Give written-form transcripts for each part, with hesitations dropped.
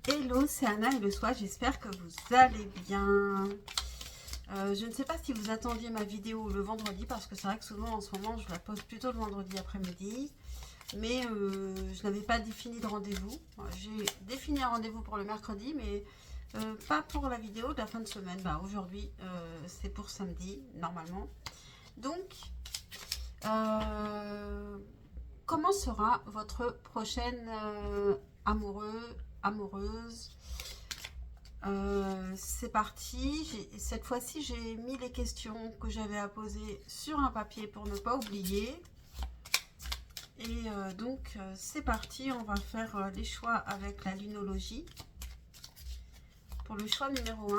Hello, c'est Anna et le soir, j'espère que vous allez bien. Je ne sais pas si vous attendiez ma vidéo le vendredi, parce que c'est vrai que souvent en ce moment je la poste plutôt le vendredi après-midi, mais je n'avais pas défini de rendez-vous. J'ai défini un rendez-vous pour le mercredi, mais pas pour la vidéo de la fin de semaine. Bah, aujourd'hui, c'est pour samedi, normalement. Donc, euh, comment sera votre prochaine amoureux, amoureuse? C'est parti. Cette fois-ci, j'ai mis les questions que j'avais à poser sur un papier pour ne pas oublier. Et c'est parti. On va faire les choix avec la lunologie. Pour le choix numéro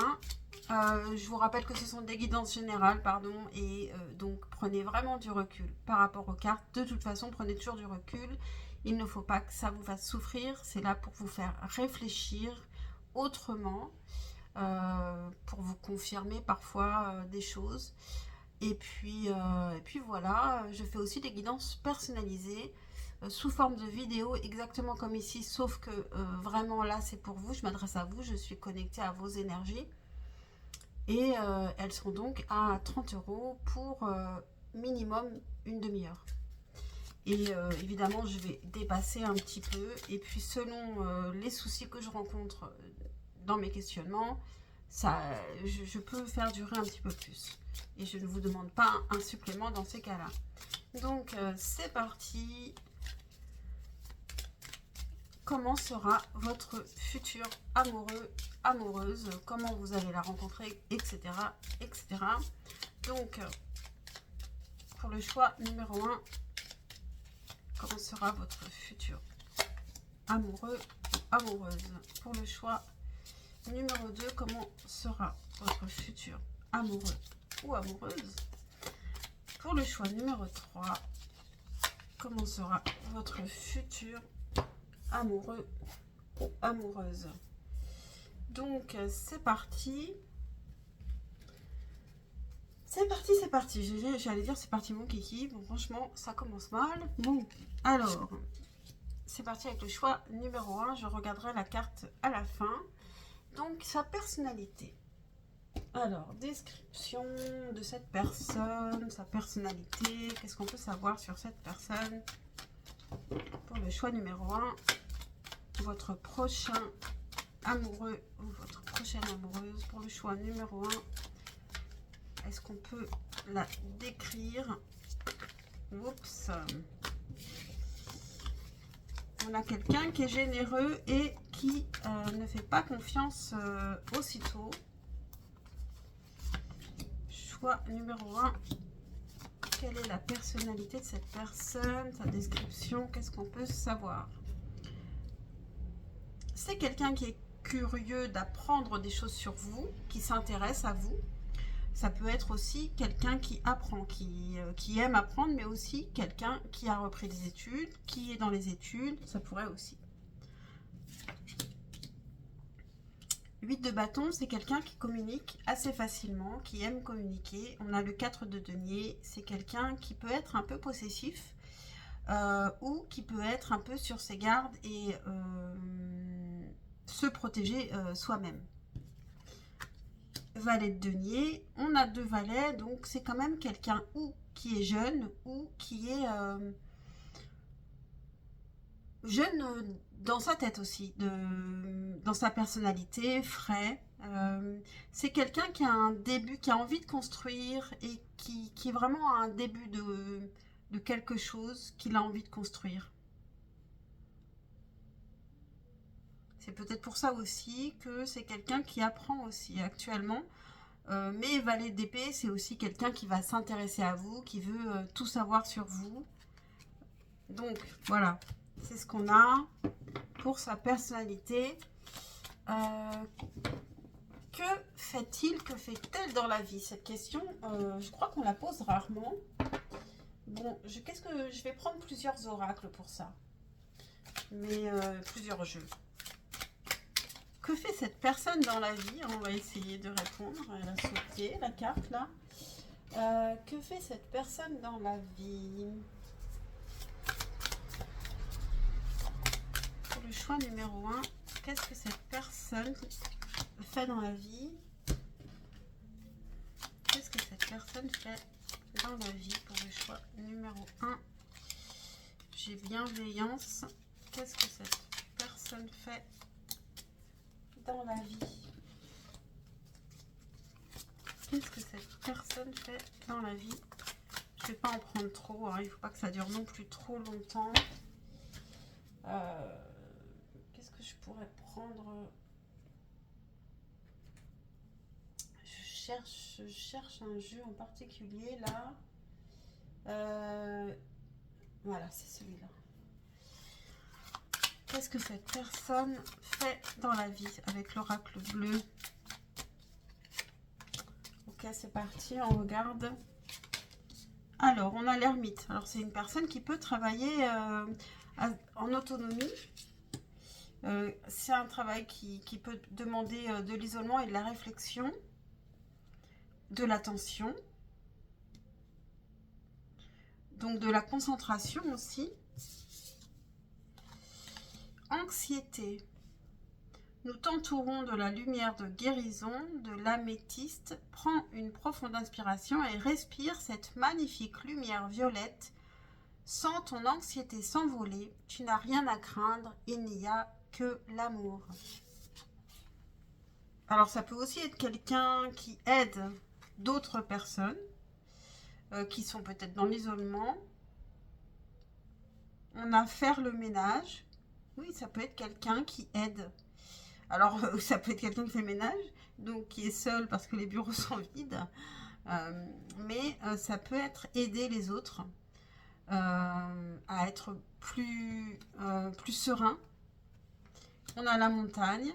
1, je vous rappelle que ce sont des guidances générales, pardon, et donc prenez vraiment du recul par rapport aux cartes. De toute façon, prenez toujours du recul. Il ne faut pas que ça vous fasse souffrir. C'est là pour vous faire réfléchir autrement. Pour vous confirmer parfois des choses. Et puis voilà, je fais aussi des guidances personnalisées sous forme de vidéo, exactement comme ici, sauf que vraiment là c'est pour vous, je m'adresse à vous, je suis connectée à vos énergies. Et elles sont donc à 30 € pour minimum une demi-heure. Et évidemment, je vais dépasser un petit peu. Et puis, selon les soucis que je rencontre dans mes questionnements, ça, je peux faire durer un petit peu plus. Et je ne vous demande pas un supplément dans ces cas-là. Donc, c'est parti. Comment sera votre futur amoureux, amoureuse? Comment vous allez la rencontrer, etc. etc. Donc, pour le choix numéro 1, comment sera votre futur amoureux ou amoureuse? Pour le choix numéro 2, comment sera votre futur amoureux ou amoureuse? Pour le choix numéro 3, comment sera votre futur amoureux ou amoureuse? Donc, c'est parti. C'est parti, c'est parti. J'allais dire c'est parti mon kiki. Bon, franchement, ça commence mal. Bon, alors, c'est parti avec le choix numéro 1. Je regarderai la carte à la fin. Donc, sa personnalité. Alors, description de cette personne, sa personnalité. Qu'est-ce qu'on peut savoir sur cette personne? Pour le choix numéro 1, votre prochain amoureux ou votre prochaine amoureuse. Pour le choix numéro 1, est-ce qu'on peut la décrire? Oups. On a quelqu'un qui est généreux et qui ne fait pas confiance aussitôt. Choix numéro 1. Quelle est la personnalité de cette personne? Sa description, qu'est-ce qu'on peut savoir? C'est quelqu'un qui est curieux d'apprendre des choses sur vous, qui s'intéresse à vous. Ça peut être aussi quelqu'un qui apprend, qui aime apprendre, mais aussi quelqu'un qui a repris des études, qui est dans les études, ça pourrait aussi. 8 de bâton, c'est quelqu'un qui communique assez facilement, qui aime communiquer. On a le 4 de denier, c'est quelqu'un qui peut être un peu possessif ou qui peut être un peu sur ses gardes et se protéger soi-même. Valet de denier, on a 2 valets, donc c'est quand même quelqu'un ou qui est jeune ou qui est jeune dans sa tête aussi, dans sa personnalité, frais. C'est quelqu'un qui a un début, qui a envie de construire et qui est vraiment à un début de quelque chose qu'il a envie de construire. C'est peut-être pour ça aussi que c'est quelqu'un qui apprend aussi actuellement. Mais valet d'épée, c'est aussi quelqu'un qui va s'intéresser à vous, qui veut tout savoir sur vous. Donc, voilà, c'est ce qu'on a pour sa personnalité. Que fait-il, que fait-elle dans la vie? Cette question, je crois qu'on la pose rarement. Bon, qu'est-ce que je vais prendre plusieurs oracles pour ça, mais plusieurs jeux. Que fait cette personne dans la vie? On va essayer de répondre. Elle a sauté la carte là. Que fait cette personne dans la vie? Pour le choix numéro 1, qu'est-ce que cette personne fait dans la vie? Qu'est-ce que cette personne fait dans la vie pour le choix numéro 1? J'ai bienveillance. Qu'est-ce que cette personne fait dans la vie? Qu'est-ce que cette personne fait dans la vie? Je ne vais pas en prendre trop, hein. Il ne faut pas que ça dure non plus trop longtemps. Qu'est-ce que je pourrais prendre? Je cherche un jeu en particulier là. Voilà, c'est celui-là. Qu'est-ce que cette personne fait dans la vie avec l'oracle bleu? Ok, c'est parti, on regarde. Alors, on a l'ermite. Alors, c'est une personne qui peut travailler en autonomie. C'est un travail qui peut demander de l'isolement et de la réflexion, de l'attention, donc de la concentration aussi. Anxiété. Nous t'entourons de la lumière de guérison, de l'améthyste. Prends une profonde inspiration et respire cette magnifique lumière violette. Sens ton anxiété s'envoler. Tu n'as rien à craindre, il n'y a que l'amour. Alors ça peut aussi être quelqu'un qui aide d'autres personnes qui sont peut-être dans l'isolement. On a faire le ménage. Oui, ça peut être quelqu'un qui aide. Alors, ça peut être quelqu'un qui fait le ménage, donc qui est seul parce que les bureaux sont vides. Mais ça peut être aider les autres à être plus serein. On a la montagne.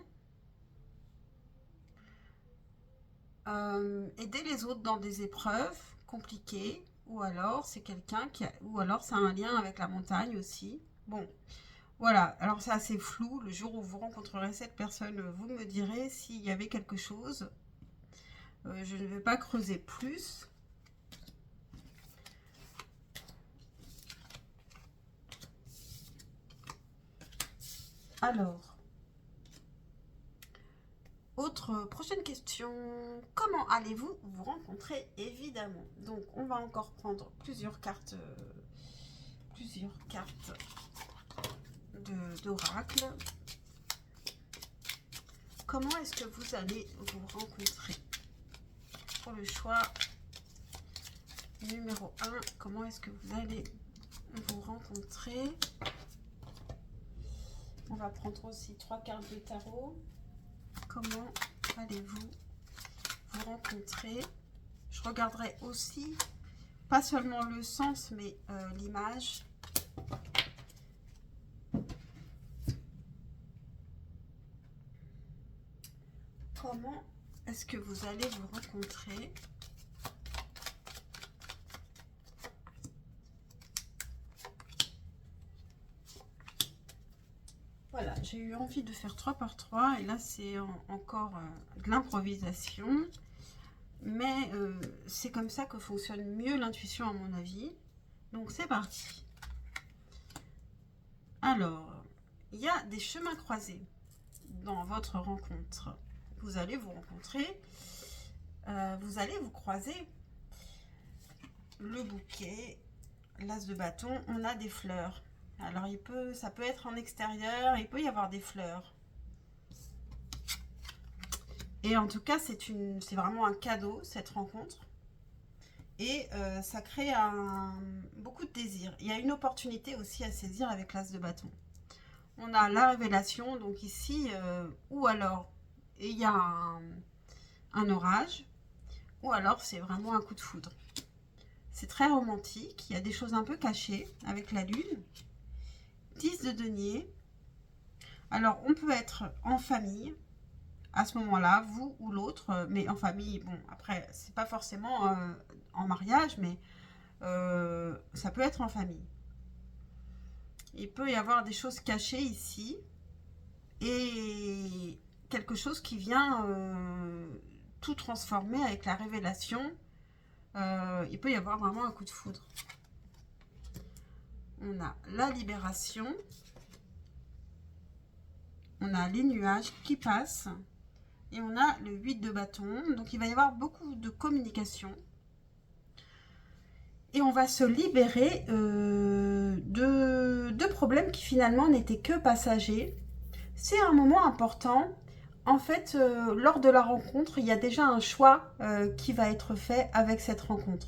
Aider les autres dans des épreuves compliquées. Ou alors, c'est quelqu'un qui a, ou alors, ça a un lien avec la montagne aussi. Bon. Voilà, alors c'est assez flou. Le jour où vous rencontrerez cette personne, vous me direz s'il y avait quelque chose. Je ne vais pas creuser plus. Alors, prochaine question. Comment allez-vous vous rencontrer? Évidemment. Donc, on va encore prendre plusieurs cartes d'oracle. Comment est-ce que vous allez vous rencontrer? Pour le choix numéro 1, comment est-ce que vous allez vous rencontrer? On va prendre aussi 3 cartes de tarot. Comment allez-vous vous rencontrer? Je regarderai aussi, pas seulement le sens, mais l'image. Comment est-ce que vous allez vous rencontrer? Voilà, j'ai eu envie de faire 3 par 3 et là c'est encore de l'improvisation. Mais c'est comme ça que fonctionne mieux l'intuition à mon avis. Donc c'est parti. Alors, il y a des chemins croisés dans votre rencontre. Vous allez vous rencontrer, vous allez vous croiser. Le bouquet, l'as de bâton, on a des fleurs. Alors ça peut être en extérieur, il peut y avoir des fleurs. Et en tout cas, c'est vraiment un cadeau, cette rencontre. Et ça crée beaucoup de désir. Il y a une opportunité aussi à saisir avec l'as de bâton. On a la révélation, donc ici, ou alors il y a un orage, ou alors c'est vraiment un coup de foudre. C'est très romantique, il y a des choses un peu cachées avec la lune. 10 de denier. Alors, on peut être en famille à ce moment-là, vous ou l'autre, mais en famille, bon, après, c'est pas forcément en mariage, mais ça peut être en famille. Il peut y avoir des choses cachées ici et quelque chose qui vient tout transformer avec la révélation. Il peut y avoir vraiment un coup de foudre. On a la libération. on a les nuages qui passent et on a le 8 de bâton. Donc, il va y avoir beaucoup de communication. Et on va se libérer de problèmes qui finalement n'étaient que passagers. C'est un moment important. En fait, lors de la rencontre, il y a déjà un choix qui va être fait avec cette rencontre.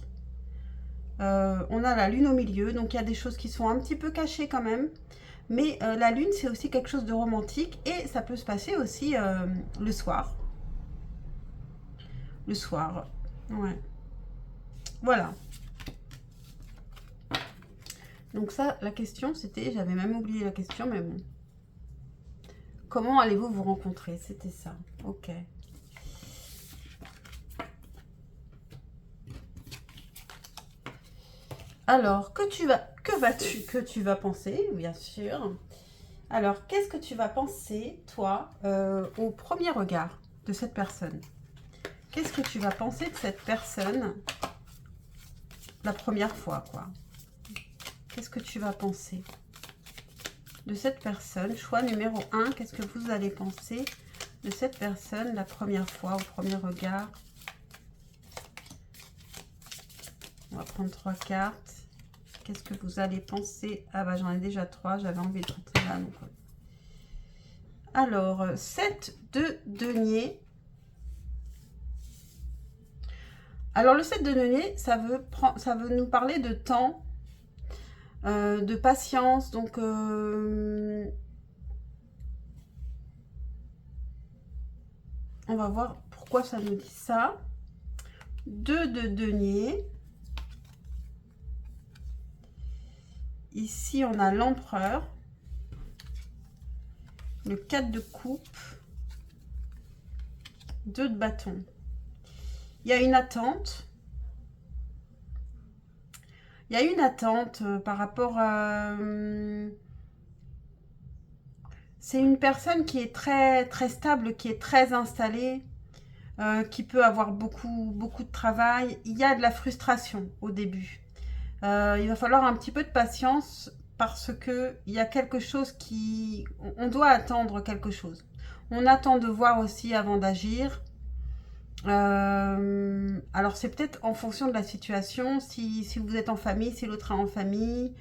On a la lune au milieu, donc il y a des choses qui sont un petit peu cachées quand même. Mais la lune, c'est aussi quelque chose de romantique et ça peut se passer aussi le soir. Le soir, ouais. Voilà. Donc ça, la question, c'était... J'avais même oublié la question, mais bon. Comment allez-vous vous rencontrer? C'était ça. Ok. Alors, que tu vas penser, bien sûr. Alors, qu'est-ce que tu vas penser, toi, au premier regard de cette personne? Qu'est-ce que tu vas penser de cette personne la première fois, quoi? Qu'est-ce que tu vas penser de cette personne? Choix numéro 1, qu'est-ce que vous allez penser de cette personne la première fois, au premier regard? On va prendre 3 cartes. Qu'est-ce que vous allez penser? Ah bah j'en ai déjà 3, j'avais envie de rentrer là. Donc... Alors, 7 de denier. Alors le 7 de denier, ça veut nous parler de temps, de patience. Donc, on va voir pourquoi ça nous dit ça. 2 de denier. Ici, on a l'empereur. Le 4 de coupe. 2 de bâton. Il y a une attente. Il y a une attente par rapport à... C'est une personne qui est très, très stable, qui est très installée, qui peut avoir beaucoup de travail. Il y a de la frustration au début. Il va falloir un petit peu de patience parce qu'il y a quelque chose qui... On doit attendre quelque chose. On attend de voir aussi avant d'agir. Alors c'est peut-être en fonction de la situation, si vous êtes en famille, si l'autre est en famille,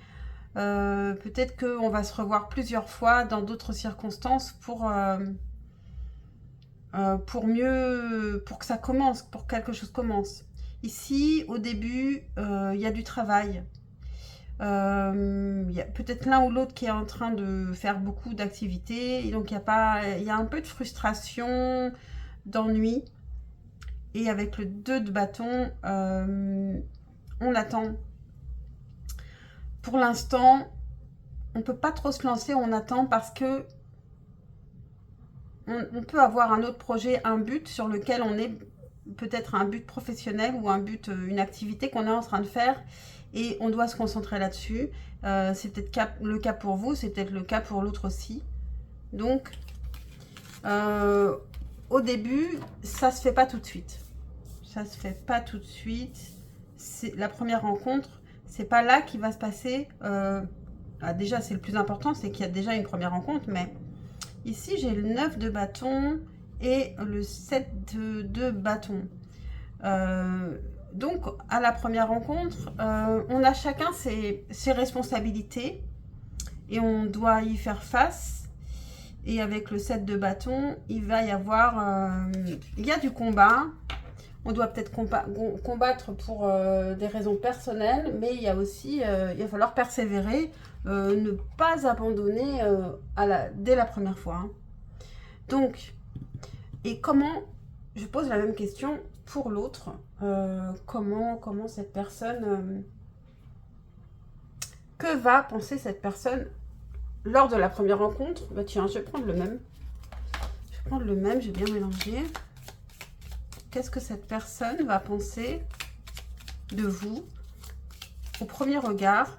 peut-être qu'on va se revoir plusieurs fois dans d'autres circonstances pour que ça commence, pour que quelque chose commence. Ici, au début, il y a du travail. Il y a peut-être l'un ou l'autre qui est en train de faire beaucoup d'activités, et donc il y a un peu de frustration, d'ennui. Et avec le 2 de bâton, on attend. Pour l'instant, on ne peut pas trop se lancer, on attend parce que on peut avoir un autre projet, un but sur lequel on est, peut-être un but professionnel ou un but, une activité qu'on est en train de faire et on doit se concentrer là-dessus. C'est peut-être le cas pour vous, c'est peut-être le cas pour l'autre aussi. Donc, au début, ça se fait pas tout de suite. Ça se fait pas tout de suite. C'est la première rencontre. C'est pas là qu'il va se passer. Déjà, c'est le plus important, c'est qu'il y a déjà une première rencontre. Mais ici, j'ai le 9 de bâton et le 7 de bâton. Donc, à la première rencontre, on a chacun ses responsabilités et on doit y faire face. Et avec le 7 de bâton, il va y avoir... il y a du combat. On doit peut-être combattre pour des raisons personnelles, mais il y a aussi, il va falloir persévérer, ne pas abandonner dès la première fois. Hein. Donc, et comment, je pose la même question pour l'autre, comment cette personne, que va penser cette personne lors de la première rencontre? Bah tiens, je vais prendre le même. Je vais prendre le même, j'ai bien mélangé. Qu'est-ce que cette personne va penser de vous au premier regard,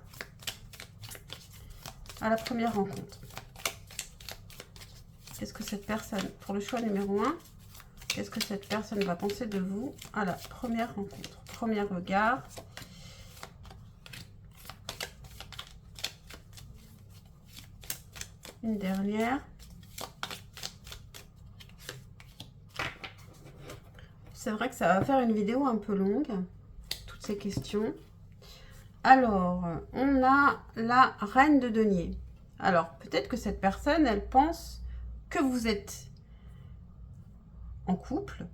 à la première rencontre? Qu'est-ce que cette personne, pour le choix numéro 1, qu'est-ce que cette personne va penser de vous à la première rencontre? Premier regard. Une dernière. C'est vrai que ça va faire une vidéo un peu longue, toutes ces questions. Alors, on a la reine de denier. Alors, peut-être que cette personne, elle pense que vous êtes en couple.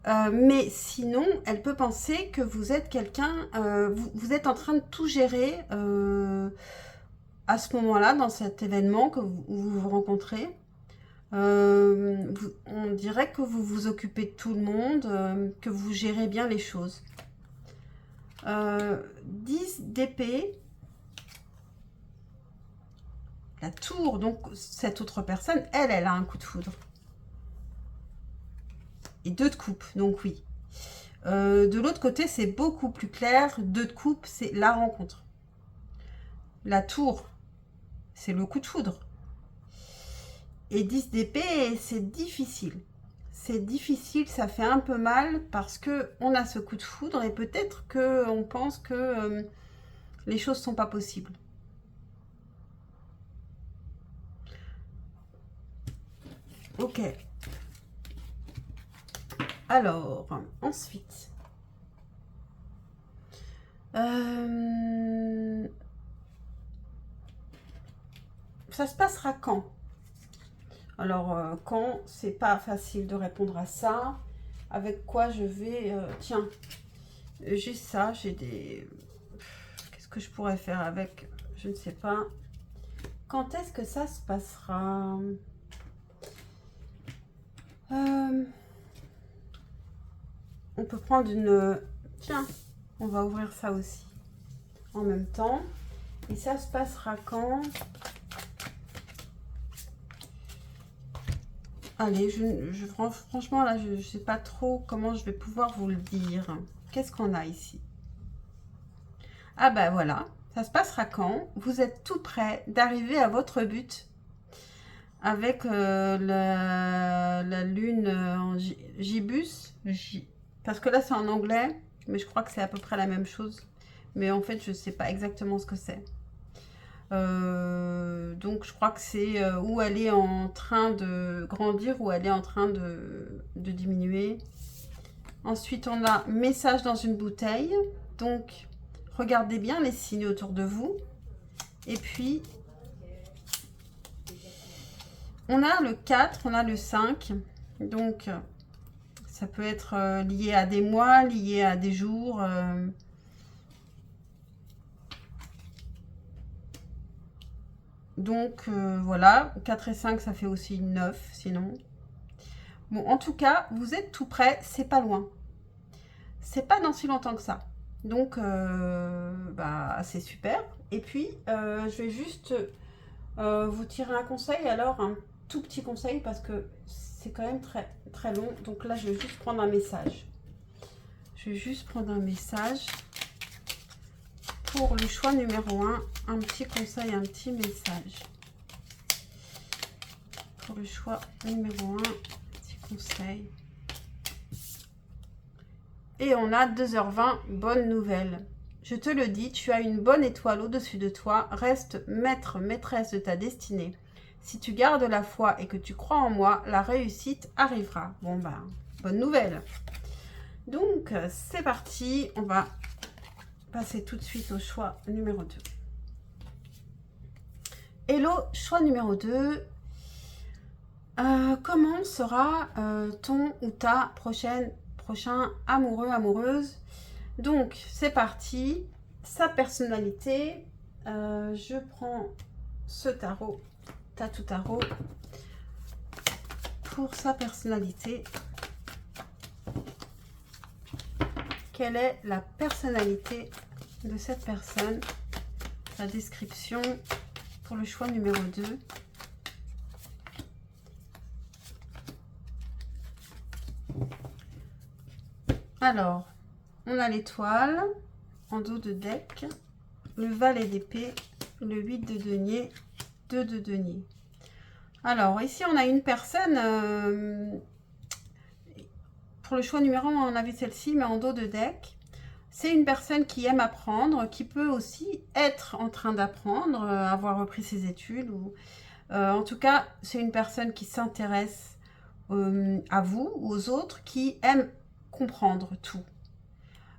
Mais sinon, elle peut penser que vous êtes quelqu'un, vous êtes en train de tout gérer à ce moment-là, dans cet événement où vous vous rencontrez. On dirait que vous vous occupez de tout le monde, que vous gérez bien les choses. 10 d'épée. La tour, donc cette autre personne, elle a un coup de foudre. Et 2 de coupe, donc oui. De l'autre côté, c'est beaucoup plus clair. 2 de coupe, c'est la rencontre. La tour, c'est le coup de foudre. Et 10 d'épée, c'est difficile. C'est difficile, ça fait un peu mal parce que on a ce coup de foudre et peut-être qu'on pense que les choses ne sont pas possibles. Ok. Alors, ensuite. Ça se passera quand? Alors, quand, c'est pas facile de répondre à ça. Avec quoi je vais... tiens, j'ai ça, j'ai des... Qu'est-ce que je pourrais faire avec? Je ne sais pas. Quand est-ce que ça se passera? On peut prendre une... Tiens, on va ouvrir ça aussi en même temps. Et ça se passera quand? Allez, franchement, là, je ne sais pas trop comment je vais pouvoir vous le dire. Qu'est-ce qu'on a ici? Ah ben voilà, ça se passera quand? Vous êtes tout près d'arriver à votre but avec la lune en Gibus. Parce que là, c'est en anglais, mais je crois que c'est à peu près la même chose. Mais en fait, je ne sais pas exactement ce que c'est. Donc je crois que c'est où elle est en train de grandir ou elle est en train de diminuer. Ensuite on a message dans une bouteille, donc regardez bien les signes autour de vous. Et puis on a le 4, on a le 5, donc ça peut être lié à des mois, lié à des jours. Donc voilà, 4 et 5 ça fait aussi 9 sinon. Bon, en tout cas, vous êtes tout près, c'est pas loin. C'est pas dans si longtemps que ça. Donc, c'est super. Et puis, je vais juste vous tirer un conseil. Alors, un tout petit conseil parce que c'est quand même très, très long. Donc là, je vais juste prendre un message. Je vais juste prendre un message. Pour le choix numéro 1, un petit conseil, un petit message. Pour le choix numéro 1, petit conseil. Et on a 2h20, bonne nouvelle. Je te le dis, tu as une bonne étoile au-dessus de toi. Reste maître, maîtresse de ta destinée. Si tu gardes la foi et que tu crois en moi, la réussite arrivera. Bon ben, bonne nouvelle. Donc, c'est parti. On va passer tout de suite au choix numéro 2. Hello, choix numéro 2. Comment sera ton ou ta prochain amoureux, amoureuse? Donc, c'est parti. Sa personnalité. Je prends ce tarot, Tatou Tarot, pour sa personnalité. Quelle est la personnalité de cette personne? La description pour le choix numéro 2. Alors, on a l'étoile en dos de deck, le valet d'épée, le 8 de denier, 2 de denier. Alors, ici, on a une personne... pour le choix numéro 1, on avait celle-ci, mais en dos de deck. C'est une personne qui aime apprendre, qui peut aussi être en train d'apprendre, avoir repris ses études. En tout cas, c'est une personne qui s'intéresse à vous ou aux autres qui aime comprendre tout.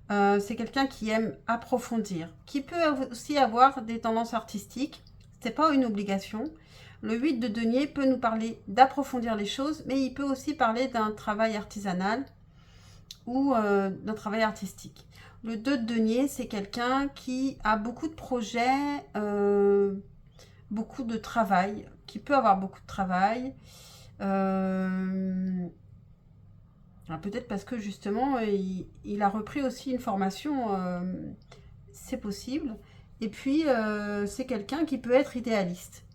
C'est quelqu'un qui aime approfondir, qui peut aussi avoir des tendances artistiques. C'est pas une obligation. Le 8 de denier peut nous parler d'approfondir les choses, mais il peut aussi parler d'un travail artisanal ou d'un travail artistique. Le 2 de denier, c'est quelqu'un qui a beaucoup de projets, beaucoup de travail, qui peut avoir beaucoup de travail. Peut-être parce que justement, il a repris aussi une formation, c'est possible. Et puis, c'est quelqu'un qui peut être idéaliste,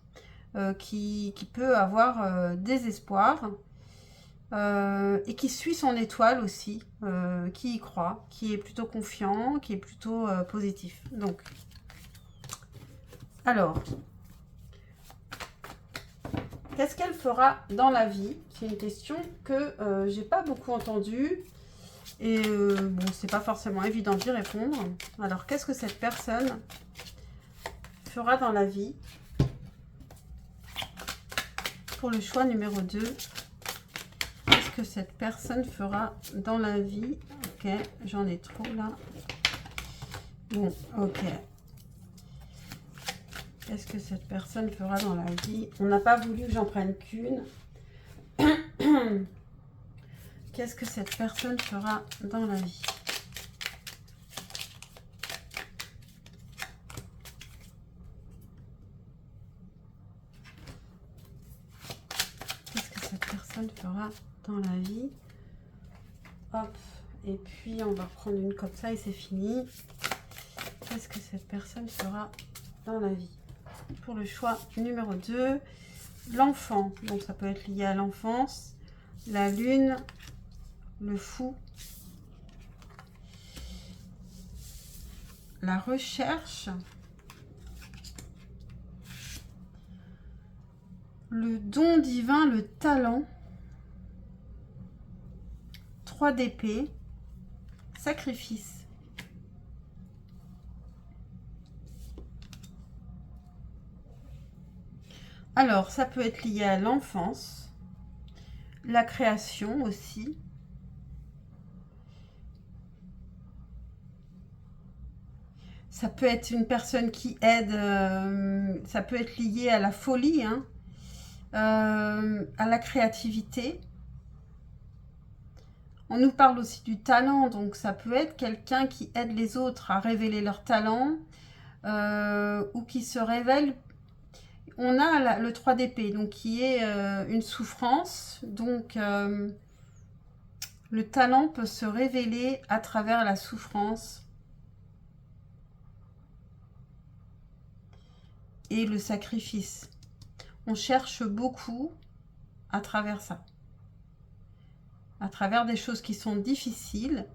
qui peut avoir des espoirs, et qui suit son étoile aussi, qui y croit, qui est plutôt confiant, qui est plutôt positif. Donc, alors, qu'est-ce qu'elle fera dans la vie? C'est une question que j'ai pas beaucoup entendue et bon, c'est pas forcément évident d'y répondre. Alors, qu'est-ce que cette personne fera dans la vie? Pour le choix numéro 2, qu'est-ce que cette personne fera dans la vie? Ok, j'en ai trop là. Bon, ok. Qu'est-ce que cette personne fera dans la vie? On n'a pas voulu que j'en prenne qu'une. Qu'est-ce que cette personne fera dans la vie? Qu'est-ce que cette personne fera dans la vie? Hop. Et puis, on va reprendre une comme ça et c'est fini. Qu'est-ce que cette personne fera dans la vie? Pour le choix numéro 2, l'enfant. Donc, ça peut être lié à l'enfance, la lune, le fou, la recherche, le don divin, le talent, 3 d'épée, sacrifice. Alors, ça peut être lié à l'enfance, la création aussi. Ça peut être une personne qui aide, ça peut être lié à la folie, hein, à la créativité. On nous parle aussi du talent, donc ça peut être quelqu'un qui aide les autres à révéler leur talent ou qui se révèle. On a le 3 d'épée, donc qui est une souffrance. Donc, le talent peut se révéler à travers la souffrance et le sacrifice. On cherche beaucoup à travers ça. À travers des choses qui sont difficiles.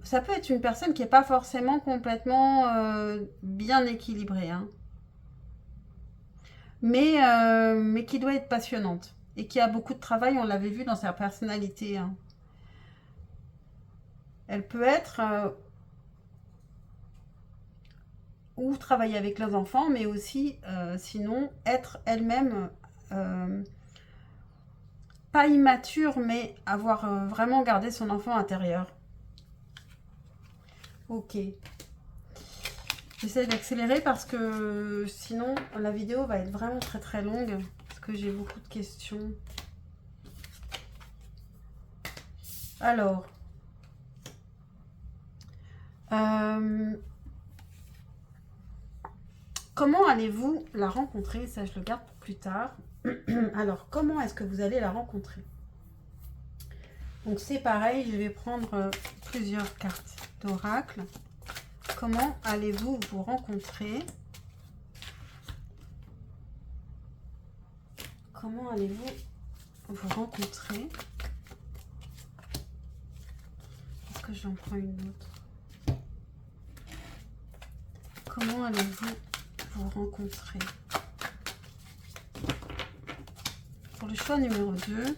Ça peut être une personne qui n'est pas forcément complètement bien équilibrée, hein. Mais qui doit être passionnante et qui a beaucoup de travail, on l'avait vu dans sa personnalité, hein. Elle peut être ou travailler avec les enfants, mais aussi sinon être elle-même pas immature, mais avoir vraiment gardé son enfant intérieur. Ok. J'essaie d'accélérer parce que sinon la vidéo va être vraiment très très longue parce que j'ai beaucoup de questions. Alors, comment allez-vous la rencontrer? Ça, je le garde pour plus tard. Alors, comment est-ce que vous allez la rencontrer? Donc, c'est pareil, je vais prendre plusieurs cartes d'oracle. Comment allez-vous vous rencontrer? Comment allez-vous vous rencontrer? Est-ce que j'en prends une autre? Comment allez-vous vous rencontrer? Pour le choix numéro 2,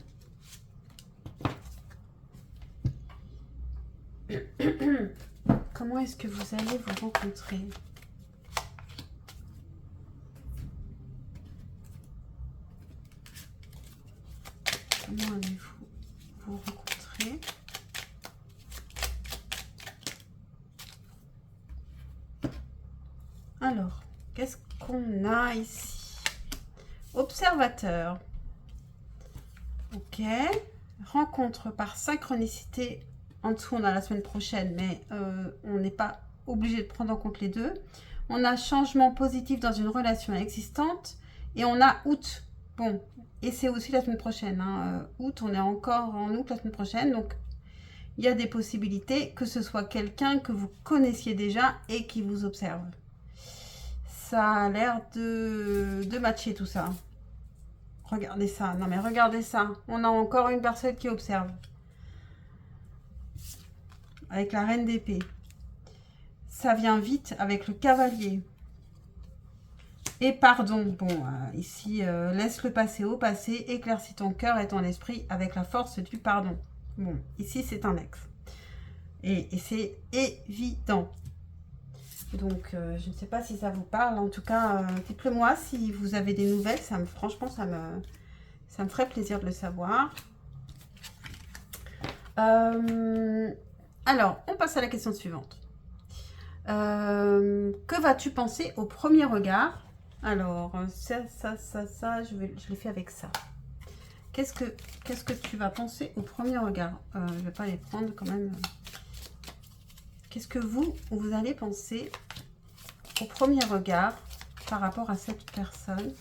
comment est-ce que vous allez vous rencontrer? Comment allez-vous vous rencontrer? Alors, qu'est-ce qu'on a ici? Observateur. Ok. Rencontre par synchronicité. En dessous, on a la semaine prochaine, mais on n'est pas obligé de prendre en compte les deux. On a changement positif dans une relation existante. Et on a août. Bon, et c'est aussi la semaine prochaine. Hein. Août, on est encore en août la semaine prochaine. Donc, il y a des possibilités que ce soit quelqu'un que vous connaissiez déjà et qui vous observe. Ça a l'air de matcher tout ça. Regardez ça. Non mais regardez ça. On a encore une personne qui observe. Avec la reine d'épée. Ça vient vite avec le cavalier. Et pardon. Bon, ici, laisse le passé au passé. Éclaircis ton cœur et ton esprit avec la force du pardon. Bon, ici c'est un ex. Et c'est évident. Donc, je ne sais pas si ça vous parle. En tout cas, dites-le moi si vous avez des nouvelles. Franchement, ça me ferait plaisir de le savoir. Alors, on passe à la question suivante. Que vas-tu penser au premier regard? Alors, ça, je le fais avec ça. Qu'est-ce que tu vas penser au premier regard? Je ne vais pas les prendre quand même. Qu'est-ce que vous allez penser au premier regard par rapport à cette personne?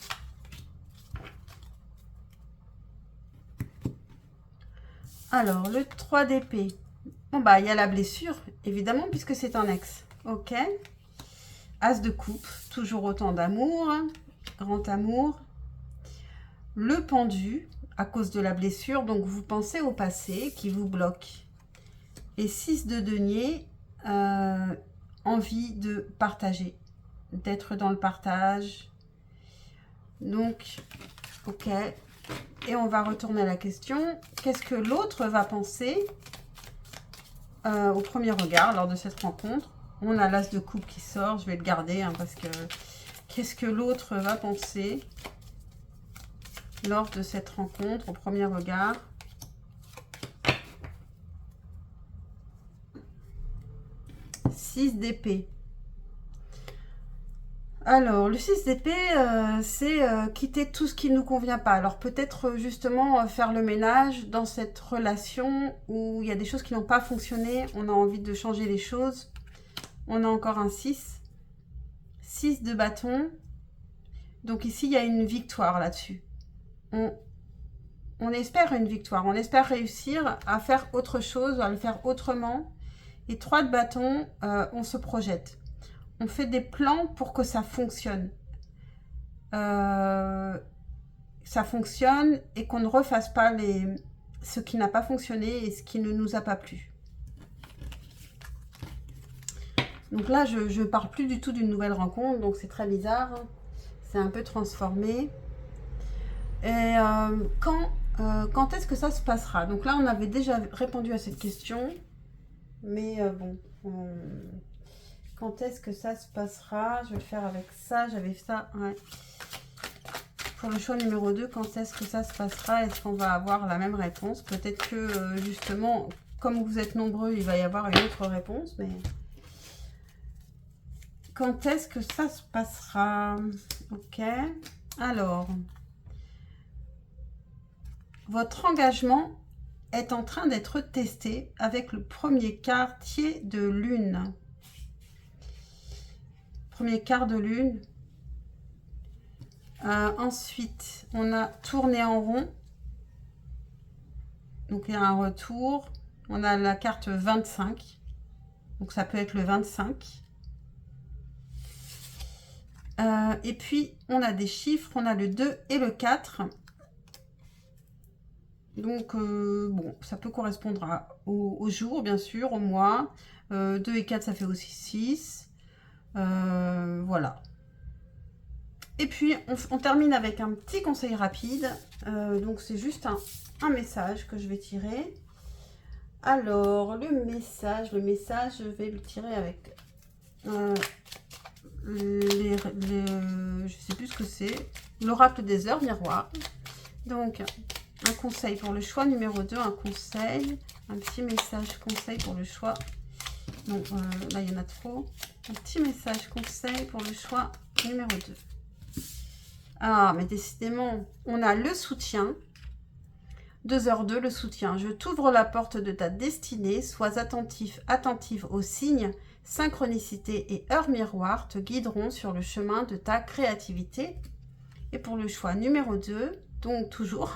Alors, le 3 d'épée. Bon, bah, il y a la blessure, évidemment, puisque c'est un ex. Ok. As de coupe, toujours autant d'amour, grand amour. Le pendu, à cause de la blessure, donc vous pensez au passé qui vous bloque. Et 6 de denier, envie de partager, d'être dans le partage. Donc, ok. Et on va retourner à la question. Qu'est-ce que l'autre va penser au premier regard lors de cette rencontre? On a l'as de coupe qui sort. Je vais le garder hein, parce que qu'est-ce que l'autre va penser lors de cette rencontre au premier regard? Six d'épée. Alors, le 6 d'épée, c'est quitter tout ce qui ne nous convient pas. Alors, peut-être justement faire le ménage dans cette relation où il y a des choses qui n'ont pas fonctionné. On a envie de changer les choses. On a encore un 6. 6 de bâton. Donc ici, il y a une victoire là-dessus. On espère une victoire. On espère réussir à faire autre chose, à le faire autrement. Et 3 de bâton, on se projette. On fait des plans pour que ça fonctionne. Ça fonctionne et qu'on ne refasse pas ce qui n'a pas fonctionné et ce qui ne nous a pas plu. Donc là, je ne parle plus du tout d'une nouvelle rencontre, donc c'est très bizarre. C'est un peu transformé. Et quand est-ce que ça se passera? Donc là, on avait déjà répondu à cette question. Mais bon... Quand est-ce que ça se passera? Je vais le faire avec ça. J'avais ça. Ouais. Pour le choix numéro 2, quand est-ce que ça se passera? Est-ce qu'on va avoir la même réponse? Peut-être que justement, comme vous êtes nombreux, il va y avoir une autre réponse. Mais quand est-ce que ça se passera? Ok. Alors, votre engagement est en train d'être testé avec le premier quartier de lune. Premier quart de lune. Ensuite, on a tourné en rond. Donc, il y a un retour. On a la carte 25. Donc, ça peut être le 25. Et puis, on a des chiffres. On a le 2 et le 4. Donc, bon, ça peut correspondre au jour, bien sûr, au mois. 2 et 4, ça fait aussi 6. Voilà. Et puis, on termine avec un petit conseil rapide. Donc, c'est juste un message que je vais tirer. Alors, le message, je vais le tirer avec... je sais plus ce que c'est. L'oracle des heures miroirs. Donc, Un conseil pour le choix numéro 2, un conseil, un petit message conseil pour le choix. Non, là, il y en a trop. Un petit message conseil pour le choix numéro 2. Ah, mais décidément, on a le soutien. 2h02, le soutien. Je t'ouvre la porte de ta destinée. Sois attentive aux signes. Synchronicité et heure miroir te guideront sur le chemin de ta créativité. Et pour le choix numéro 2, donc toujours,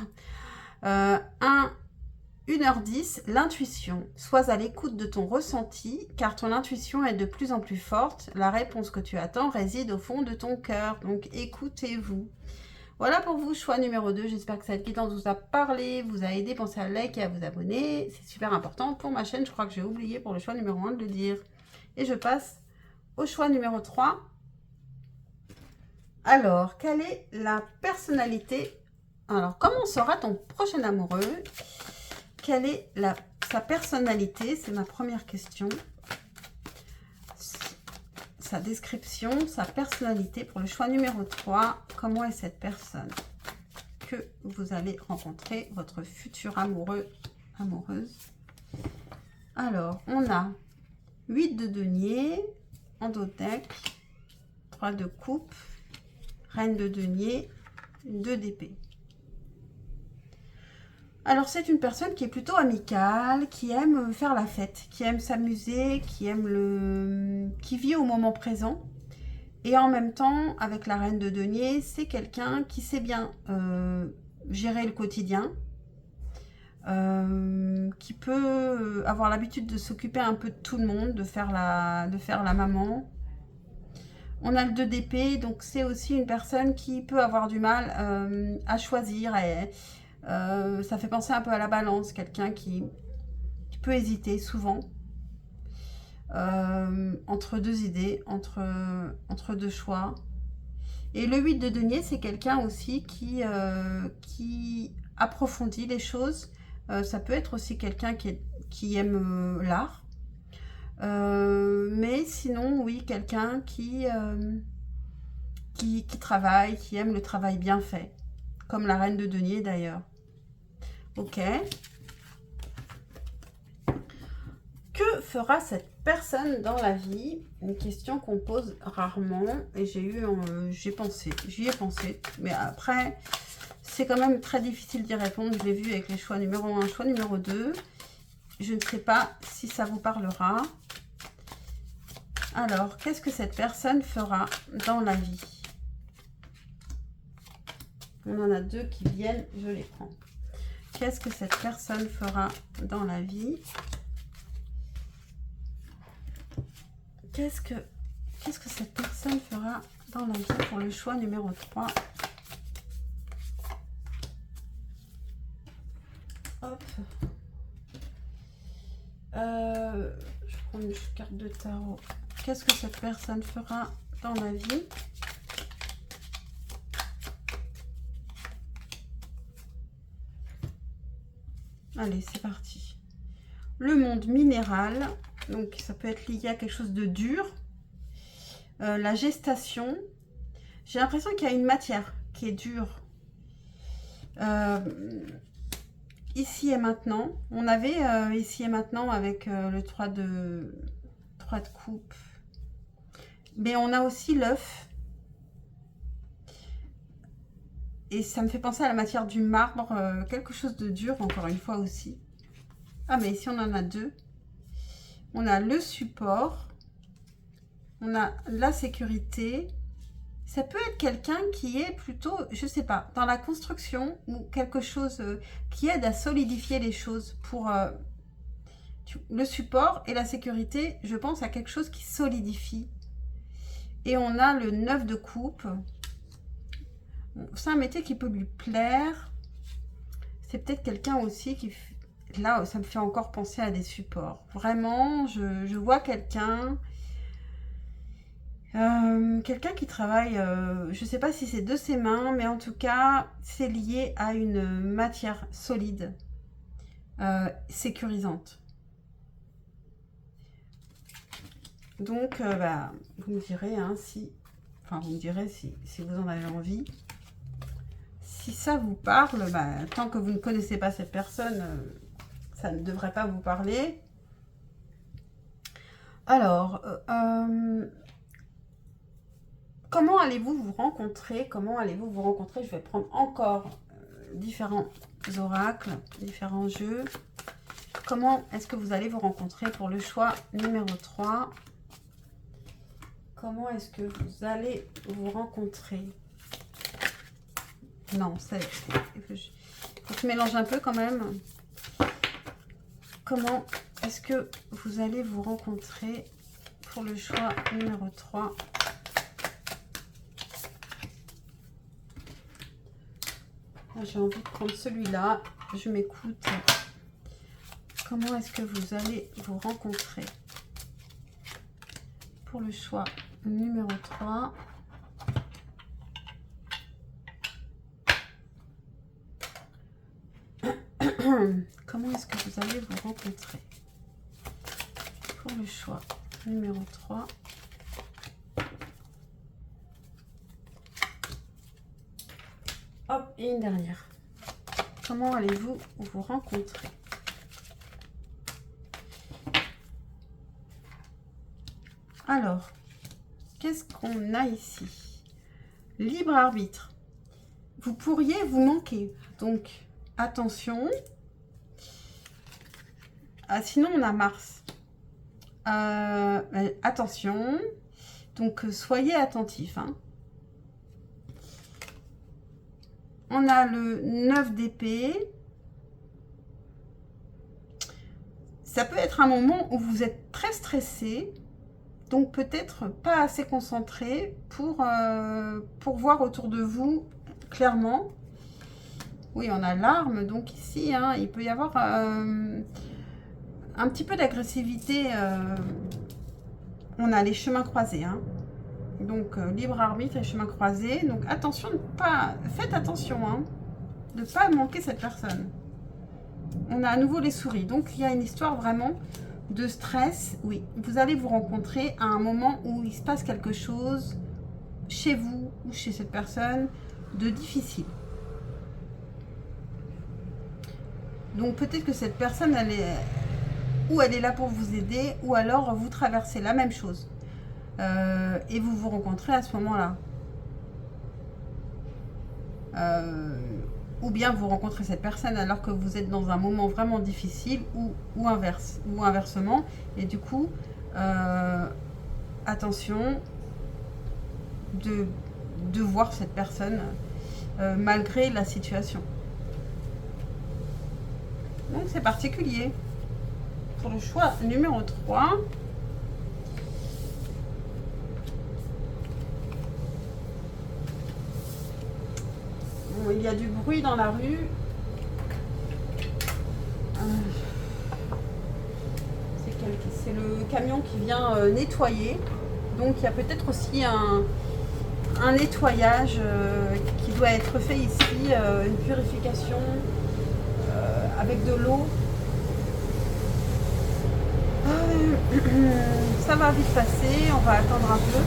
1h10, l'intuition. Sois à l'écoute de ton ressenti, car ton intuition est de plus en plus forte. La réponse que tu attends réside au fond de ton cœur. Donc écoutez-vous. Voilà pour vous, choix numéro 2. J'espère que cette guidance vous a parlé, vous a aidé. Pensez à liker et à vous abonner. C'est super important pour ma chaîne. Je crois que j'ai oublié pour le choix numéro 1 de le dire. Et je passe au choix numéro 3. Alors, quelle est la personnalité? Alors, comment sera ton prochain amoureux? Quelle est sa personnalité? C'est ma première question. Sa description, sa personnalité pour le choix numéro 3. Comment est cette personne que vous allez rencontrer, votre futur amoureux, amoureuse? Alors, on a 8 de denier, en dos de deck, 3 de coupe, reine de denier, 2 d'épée. Alors, c'est une personne qui est plutôt amicale, qui aime faire la fête, qui aime s'amuser, qui vit au moment présent. Et en même temps, avec la reine de denier, c'est quelqu'un qui sait bien gérer le quotidien, qui peut avoir l'habitude de s'occuper un peu de tout le monde, de faire la maman. On a le 2 d'épée, donc c'est aussi une personne qui peut avoir du mal à choisir. Ça fait penser un peu à la balance, quelqu'un qui peut hésiter souvent entre 2 idées, entre 2 choix. Et le 8 de denier, c'est quelqu'un aussi qui approfondit les choses. Ça peut être aussi quelqu'un qui aime l'art. Mais sinon, oui, quelqu'un qui travaille, qui aime le travail bien fait. Comme la reine de denier d'ailleurs. Ok. Que fera cette personne dans la vie? Une question qu'on pose rarement. Et j'y ai pensé. Mais après, c'est quand même très difficile d'y répondre. Je l'ai vu avec les choix numéro 1, choix numéro 2. Je ne sais pas si ça vous parlera. Alors, qu'est-ce que cette personne fera dans la vie? On en a 2 qui viennent, je les prends. Qu'est-ce que cette personne fera dans la vie? Qu'est-ce que cette personne fera dans la vie pour le choix numéro 3? Hop. Je prends une carte de tarot. Qu'est-ce que cette personne fera dans la vie? Allez, c'est parti. Le monde minéral. Donc, ça peut être lié à quelque chose de dur. La gestation. J'ai l'impression qu'il y a une matière qui est dure. Ici et maintenant. On avait ici et maintenant avec le 3 de coupe. Mais on a aussi l'œuf. Et ça me fait penser à la matière du marbre. Quelque chose de dur, encore une fois aussi. Ah, mais ici, on en a 2. On a le support. On a la sécurité. Ça peut être quelqu'un qui est plutôt, je sais pas, dans la construction ou quelque chose qui aide à solidifier les choses pour le support et la sécurité. Je pense à quelque chose qui solidifie. Et on a le 9 de coupe. C'est un métier qui peut lui plaire. C'est peut-être quelqu'un aussi qui... Là, ça me fait encore penser à des supports. Vraiment, je vois quelqu'un... quelqu'un qui travaille, je ne sais pas si c'est de ses mains, mais en tout cas, c'est lié à une matière solide, sécurisante. Donc, vous me direz, hein, si vous me direz si vous en avez envie. Si ça vous parle, bah, tant que vous ne connaissez pas cette personne, ça ne devrait pas vous parler. Alors, comment allez-vous vous rencontrer? Comment allez-vous vous rencontrer? Je vais prendre encore différents oracles, différents jeux. Comment est-ce que vous allez vous rencontrer pour le choix numéro 3? Comment est-ce que vous allez vous rencontrer? Non, il faut que je mélange un peu quand même. Comment est-ce que vous allez vous rencontrer pour le choix numéro 3? J'ai envie de prendre celui-là. Je m'écoute. Comment est-ce que vous allez vous rencontrer pour le choix numéro 3? Comment est-ce que vous allez vous rencontrer pour le choix numéro 3? Hop, et une dernière. Comment allez-vous vous rencontrer? Alors, qu'est-ce qu'on a ici? Libre arbitre. Vous pourriez vous manquer. Donc, attention. Ah, sinon, on a Mars. Attention. Donc, soyez attentifs. Hein. On a le 9 d'épée. Ça peut être un moment où vous êtes très stressé. Donc, peut-être pas assez concentré pour voir autour de vous clairement. Oui, on a l'arme. Donc, ici, hein, il peut y avoir un petit peu d'agressivité. On a les chemins croisés. Hein. Donc, libre arbitre et chemin croisé. Donc, attention, faites attention hein, de ne pas manquer cette personne. On a à nouveau les souris. Donc, il y a une histoire vraiment de stress. Oui, vous allez vous rencontrer à un moment où il se passe quelque chose chez vous ou chez cette personne de difficile. Donc, peut-être que cette personne, elle est là pour vous aider ou alors vous traversez la même chose. Et vous vous rencontrez à ce moment-là. Ou bien vous rencontrez cette personne alors que vous êtes dans un moment vraiment difficile ou inversement. Et du coup, attention de voir cette personne malgré la situation. Donc c'est particulier. Pour le choix numéro 3, il y a du bruit dans la rue. C'est le camion qui vient nettoyer. Donc il y a peut-être aussi un nettoyage qui doit être fait ici, une purification avec de l'eau. Ça va vite passer, on va attendre un peu.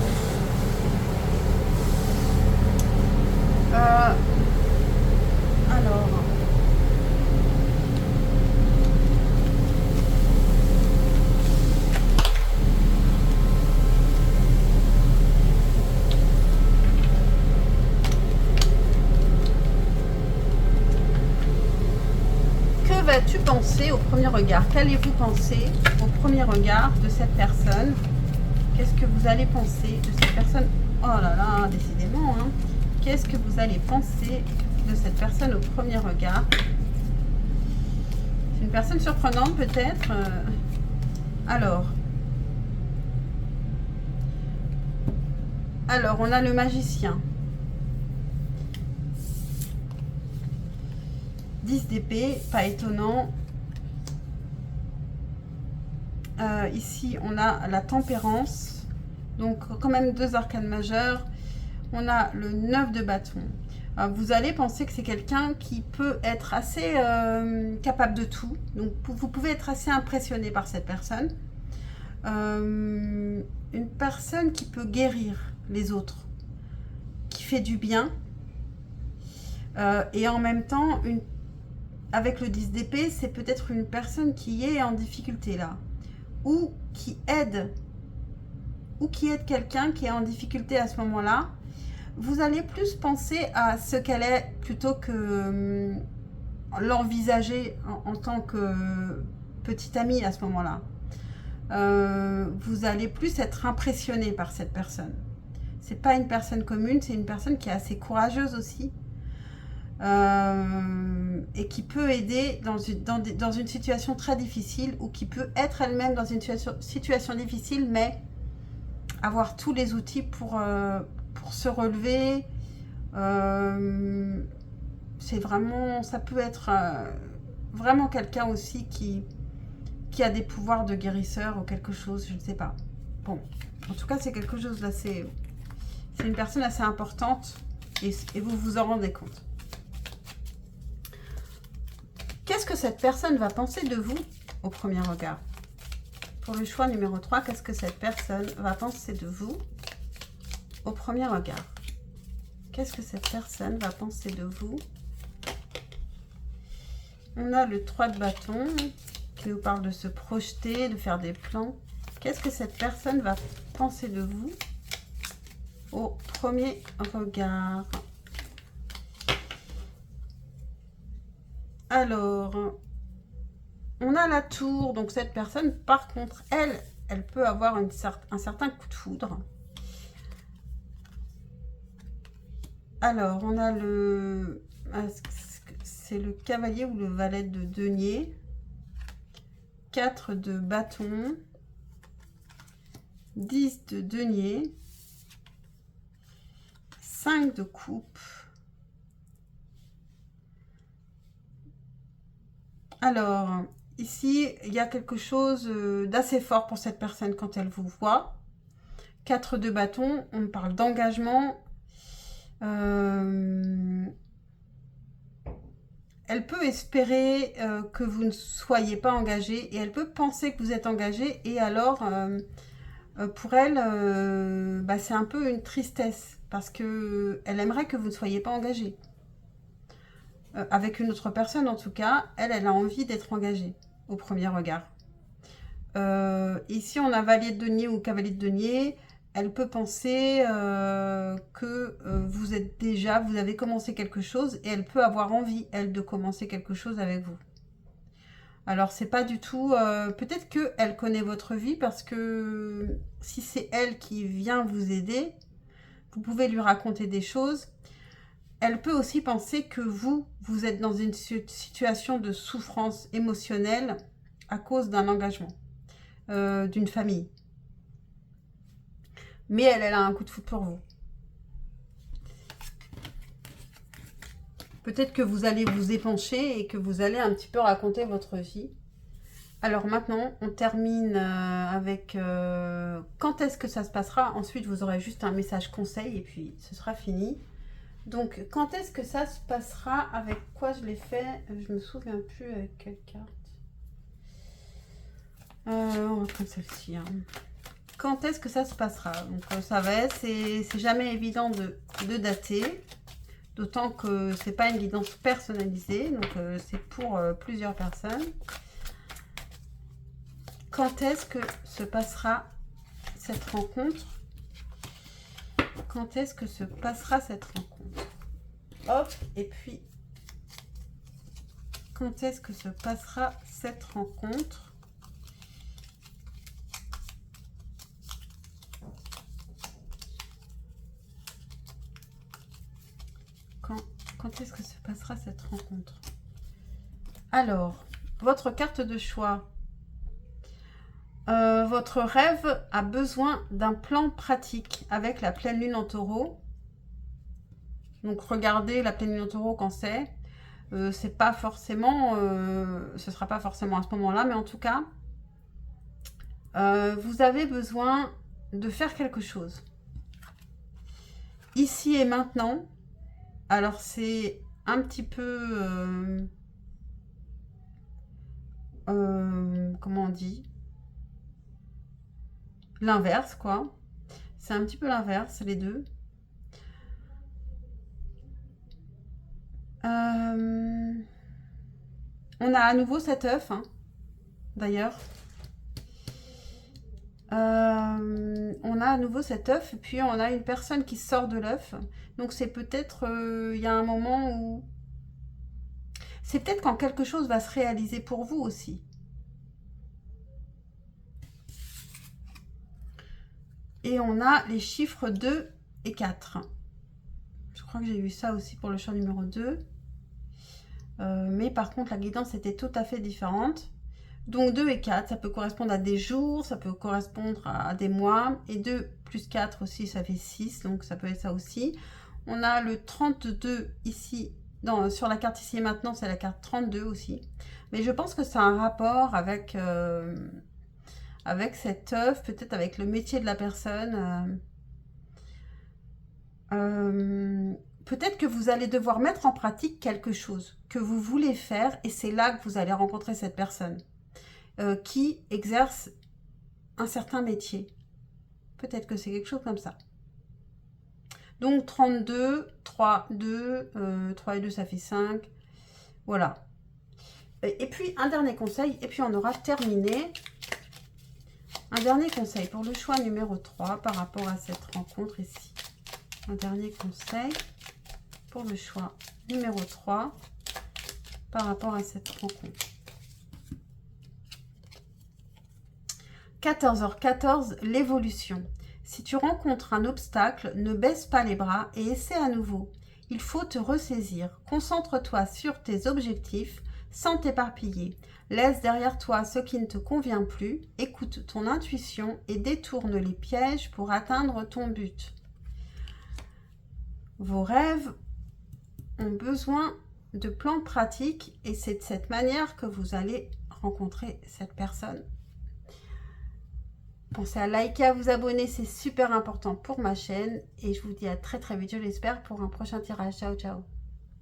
Alors, que vas-tu penser au premier regard? Qu'allez-vous penser au premier regard de cette personne? Qu'est-ce que vous allez penser de cette personne? Oh là là, décidément, hein. Qu'est-ce que vous allez penser de cette personne au premier regard? C'est une personne surprenante peut-être. Alors, on a le magicien. 10 d'épée, pas étonnant. Ici, on a la tempérance. Donc, quand même 2 arcanes majeures. On a le 9 de bâton. Vous allez penser que c'est quelqu'un qui peut être assez capable de tout. Donc, vous pouvez être assez impressionné par cette personne. Une personne qui peut guérir les autres, qui fait du bien. Et en même temps, avec le 10 d'épée, c'est peut-être une personne qui est en difficulté là. Ou qui aide quelqu'un qui est en difficulté à ce moment-là. Vous allez plus penser à ce qu'elle est plutôt que l'envisager en tant que petite amie à ce moment-là. Vous allez plus être impressionné par cette personne. C'est pas une personne commune, c'est une personne qui est assez courageuse aussi. Et qui peut aider dans une situation très difficile, ou qui peut être elle-même dans une situation difficile, mais avoir tous les outils pour se relever. C'est vraiment, ça peut être vraiment quelqu'un aussi qui a des pouvoirs de guérisseur ou quelque chose, je ne sais pas. Bon, en tout cas, c'est quelque chose d'assez... C'est une personne assez importante et vous vous en rendez compte. Qu'est-ce que cette personne va penser de vous au premier regard? Pour le choix numéro 3, qu'est-ce que cette personne va penser de vous au premier regard? Qu'est-ce que cette personne va penser de vous? On a le 3 de bâton qui nous parle de se projeter, de faire des plans. Qu'est-ce que cette personne va penser de vous au premier regard? Alors, on a la tour. Donc cette personne, par contre, elle peut avoir un certain coup de foudre. Alors, on a le... C'est le cavalier ou le valet de denier. 4 de bâton. 10 de denier. 5 de coupe. Alors, ici, il y a quelque chose d'assez fort pour cette personne quand elle vous voit. 4 de bâton, on parle d'engagement. Elle peut espérer que vous ne soyez pas engagé, et elle peut penser que vous êtes engagé, et alors pour elle c'est un peu une tristesse parce que elle aimerait que vous ne soyez pas engagé avec une autre personne. En tout cas, elle a envie d'être engagée au premier regard. Ici on a valet de denier ou cavalier de denier. Elle peut penser que vous avez commencé quelque chose, et elle peut avoir envie, elle, de commencer quelque chose avec vous. Alors, c'est pas du tout... peut-être qu'elle connaît votre vie, parce que si c'est elle qui vient vous aider, vous pouvez lui raconter des choses. Elle peut aussi penser que vous êtes dans une situation de souffrance émotionnelle à cause d'un engagement, d'une famille. Mais elle a un coup de foudre pour vous. Peut-être que vous allez vous épancher et que vous allez un petit peu raconter votre vie. Alors maintenant, on termine avec quand est-ce que ça se passera. Ensuite, vous aurez juste un message conseil et puis ce sera fini. Donc, quand est-ce que ça se passera? Avec quoi je l'ai fait? Je me souviens plus avec quelle carte. On va prendre celle-ci. Hein. Quand est-ce que ça se passera? Donc ça va être, c'est jamais évident de dater, d'autant que c'est pas une guidance personnalisée, donc c'est pour plusieurs personnes. Quand est-ce que se passera cette rencontre? Quand est-ce que se passera cette rencontre? Hop, et puis quand est-ce que se passera cette rencontre? Quand est-ce que se passera cette rencontre? Alors, votre carte de choix. Votre rêve a besoin d'un plan pratique avec la pleine lune en taureau. Donc, regardez la pleine lune en taureau quand c'est. C'est pas forcément... ce sera pas forcément à ce moment-là, mais en tout cas, vous avez besoin de faire quelque chose. Ici et maintenant. Alors, c'est un petit peu... comment on dit? L'inverse, quoi. C'est un petit peu l'inverse, les deux. On a à nouveau cet œuf, hein, d'ailleurs. On a à nouveau cet œuf, et puis on a une personne qui sort de l'œuf. Donc c'est peut-être, il y a un moment où... C'est peut-être quand quelque chose va se réaliser pour vous aussi. Et on a les chiffres 2 et 4. Je crois que j'ai eu ça aussi pour le choix numéro 2. Mais par contre, la guidance était tout à fait différente. Donc 2 et 4, ça peut correspondre à des jours, ça peut correspondre à des mois. Et 2 plus 4 aussi, ça fait 6, donc ça peut être ça aussi. On a le 32 ici, sur la carte ici et maintenant, c'est la carte 32 aussi. Mais je pense que ça a un rapport avec, avec cet œuf, peut-être avec le métier de la personne. Peut-être que vous allez devoir mettre en pratique quelque chose que vous voulez faire et c'est là que vous allez rencontrer cette personne qui exerce un certain métier. Peut-être que c'est quelque chose comme ça. Donc 32, 3, 2, 3 et 2 ça fait 5. Voilà. Et puis un dernier conseil et puis on aura terminé. Un dernier conseil pour le choix numéro 3 par rapport à cette rencontre ici. Un dernier conseil pour le choix numéro 3 par rapport à cette rencontre. 14h14, l'évolution. Si tu rencontres un obstacle, ne baisse pas les bras et essaie à nouveau. Il faut te ressaisir. Concentre-toi sur tes objectifs sans t'éparpiller. Laisse derrière toi ce qui ne te convient plus. Écoute ton intuition et détourne les pièges pour atteindre ton but. Vos rêves ont besoin de plans pratiques et c'est de cette manière que vous allez rencontrer cette personne. Pensez à liker, à vous abonner, c'est super important pour ma chaîne et je vous dis à très vite, je l'espère, pour un prochain tirage. Ciao, ciao.